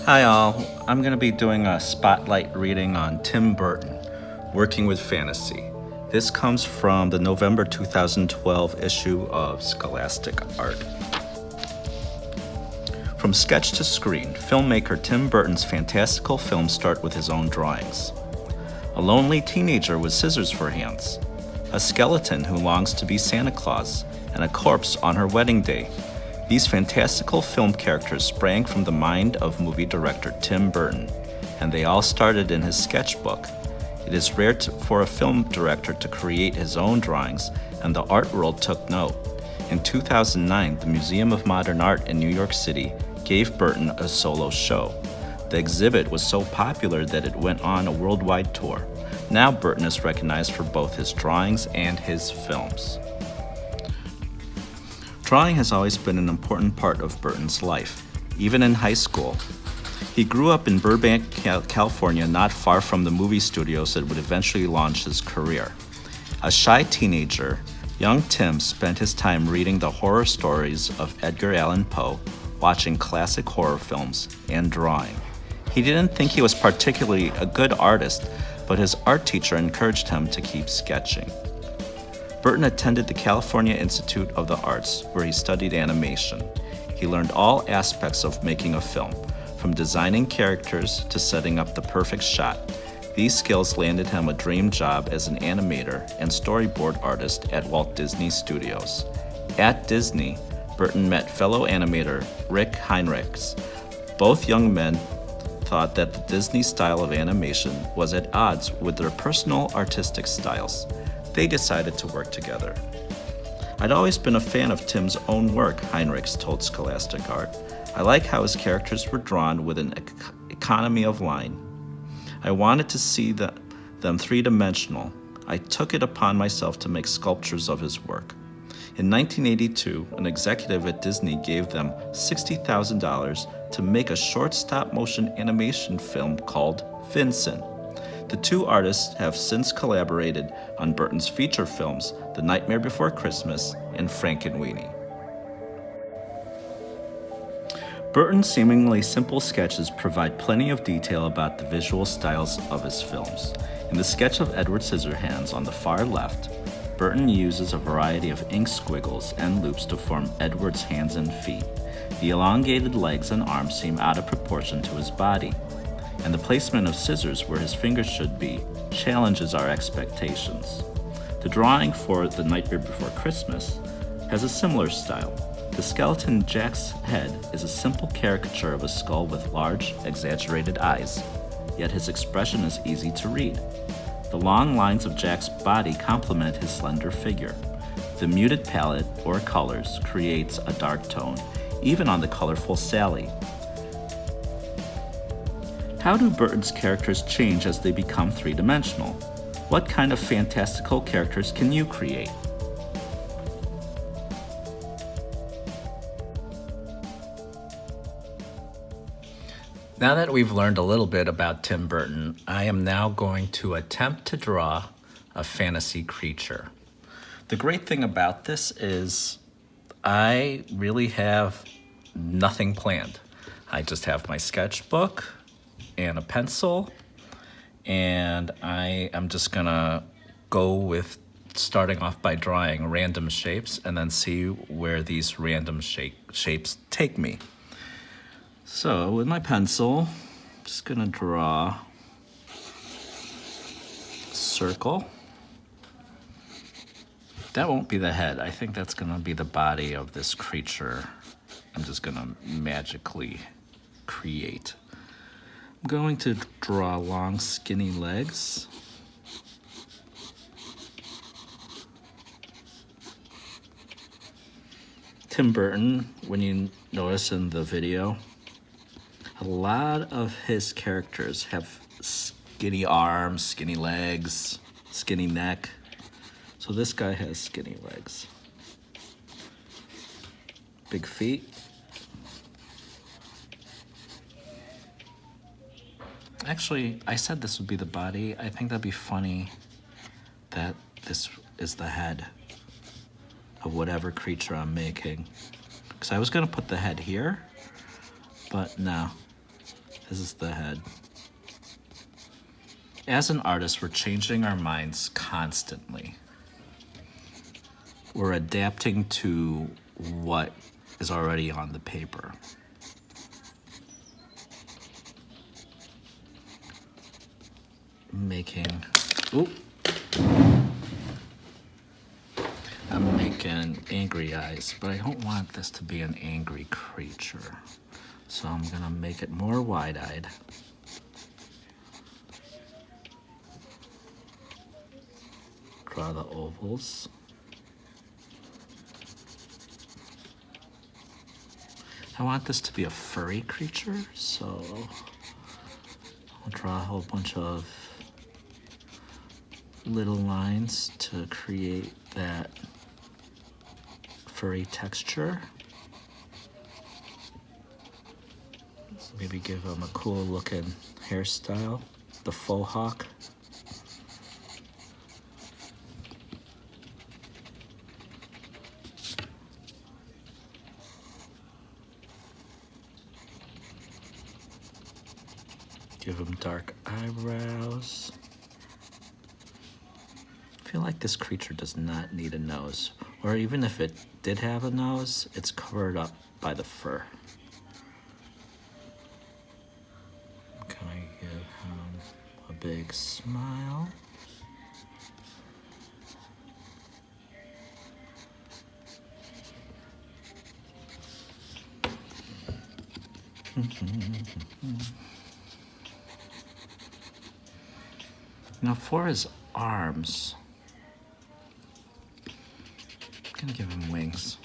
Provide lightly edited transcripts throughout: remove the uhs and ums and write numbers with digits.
Hi all, I'm going to be doing a spotlight reading on Tim Burton, Working with Fantasy. This comes from the November 2012 issue of Scholastic Art. From sketch to screen, filmmaker Tim Burton's fantastical films start with his own drawings. A lonely teenager with scissors for hands, a skeleton who longs to be Santa Claus, and a corpse on her wedding day. These fantastical film characters sprang from the mind of movie director Tim Burton, and they all started in his sketchbook. It is rare for a film director to create his own drawings, and the art world took note. In 2009, the Museum of Modern Art in New York City gave Burton a solo show. The exhibit was so popular that it went on a worldwide tour. Now Burton is recognized for both his drawings and his films. Drawing has always been an important part of Burton's life, even in high school. He grew up in Burbank, California, not far from the movie studios that would eventually launch his career. A shy teenager, young Tim spent his time reading the horror stories of Edgar Allan Poe, watching classic horror films, and drawing. He didn't think he was particularly a good artist, but his art teacher encouraged him to keep sketching. Burton attended the California Institute of the Arts, where he studied animation. He learned all aspects of making a film, from designing characters to setting up the perfect shot. These skills landed him a dream job as an animator and storyboard artist at Walt Disney Studios. At Disney, Burton met fellow animator Rick Heinrichs. Both young men thought that the Disney style of animation was at odds with their personal artistic styles. They decided to work together. I'd always been a fan of Tim's own work, Heinrichs told Scholastic Art. I like how his characters were drawn with an economy of line. I wanted to see them three-dimensional. I took it upon myself to make sculptures of his work. In 1982, an executive at Disney gave them $60,000 to make a short stop-motion animation film called Vincent. The two artists have since collaborated on Burton's feature films, The Nightmare Before Christmas and Frankenweenie. Burton's seemingly simple sketches provide plenty of detail about the visual styles of his films. In the sketch of Edward Scissorhands on the far left, Burton uses a variety of ink squiggles and loops to form Edward's hands and feet. The elongated legs and arms seem out of proportion to his body, and the placement of scissors where his fingers should be challenges our expectations. The drawing for The Nightmare Before Christmas has a similar style. The skeleton Jack's head is a simple caricature of a skull with large, exaggerated eyes, yet his expression is easy to read. The long lines of Jack's body complement his slender figure. The muted palette, or colors, creates a dark tone, even on the colorful Sally. How do Burton's characters change as they become three-dimensional? What kind of fantastical characters can you create? Now that we've learned a little bit about Tim Burton, I am now going to attempt to draw a fantasy creature. The great thing about this is I really have nothing planned. I just have my sketchbook and a pencil, and I am just gonna go with starting off by drawing random shapes and then see where these random shapes take me. So with my pencil, I'm just gonna draw a circle. That won't be the head. I think that's gonna be the body of this creature I'm just gonna magically create. I'm going to draw long, skinny legs. Tim Burton, when you notice in the video, a lot of his characters have skinny arms, skinny legs, skinny neck. So this guy has skinny legs. Big feet. Actually, I said this would be the body. I think that'd be funny that this is the head of whatever creature I'm making. Because I was gonna put the head here, but no. This is the head. As an artist, we're changing our minds constantly. We're adapting to what is already on the paper. I'm making angry eyes, but I don't want this to be an angry creature. So I'm gonna make it more wide-eyed. Draw the ovals. I want this to be a furry creature, so I'll draw a whole bunch of little lines to create that furry texture. Maybe give him a cool looking hairstyle, the faux hawk. Give him dark eyebrows. I feel like this creature does not need a nose, or even if it did have a nose, it's covered up by the fur. Can I give him a big smile? Now for his arms, I'm gonna give him wings.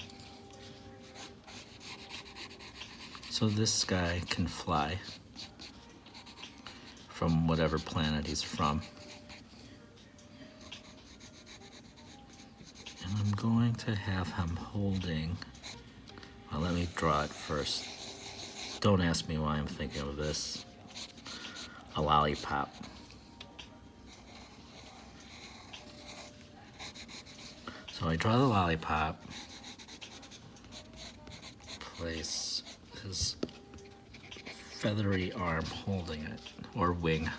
So this guy can fly from whatever planet he's from. And I'm going to have him holding, well, let me draw it first. Don't ask me why I'm thinking of this. A lollipop. So I draw the lollipop, place his feathery arm holding it, or wing.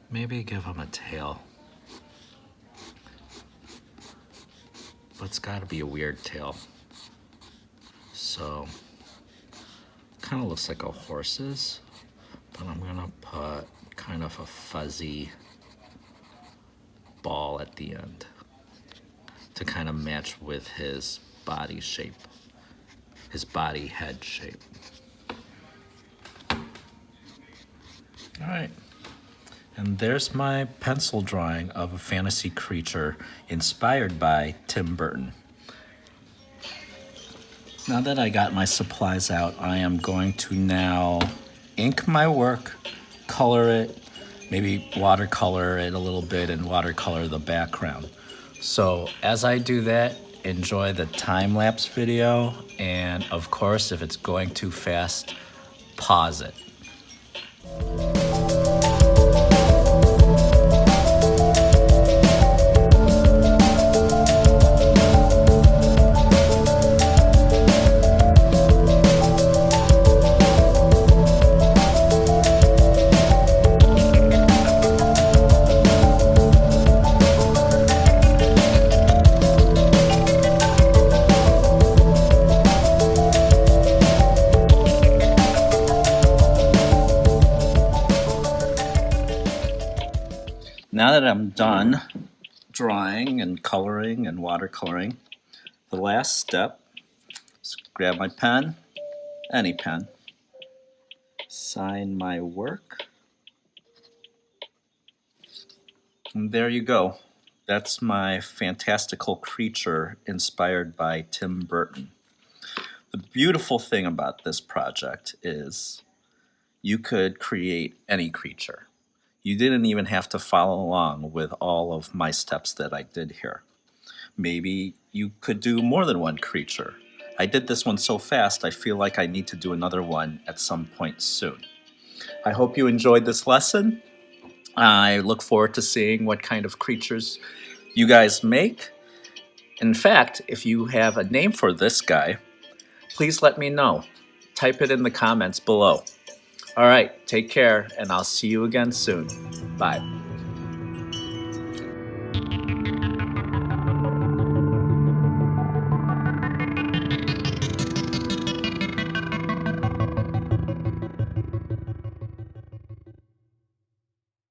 Maybe give him a tail. But it's gotta be a weird tail. So, kind of looks like a horse's, but I'm gonna put kind of a fuzzy ball at the end to kind of match with his body shape, his body head shape. All right. And there's my pencil drawing of a fantasy creature inspired by Tim Burton. Now that I got my supplies out, I am going to now ink my work, color it, maybe watercolor it a little bit and watercolor the background. So as I do that, enjoy the time-lapse video, and of course, if it's going too fast, pause it. Now that I'm done drawing and coloring and watercoloring, the last step is grab my pen, any pen, sign my work, and there you go. That's my fantastical creature inspired by Tim Burton. The beautiful thing about this project is you could create any creature. You didn't even have to follow along with all of my steps that I did here. Maybe you could do more than one creature I did this one so fast, I feel like I need to do another one at some point soon. I hope you enjoyed this lesson. I look forward to seeing what kind of creatures you guys make. In fact, if you have a name for this guy, please let me know. Type it in the comments below. All right, take care, and I'll see you again soon. Bye.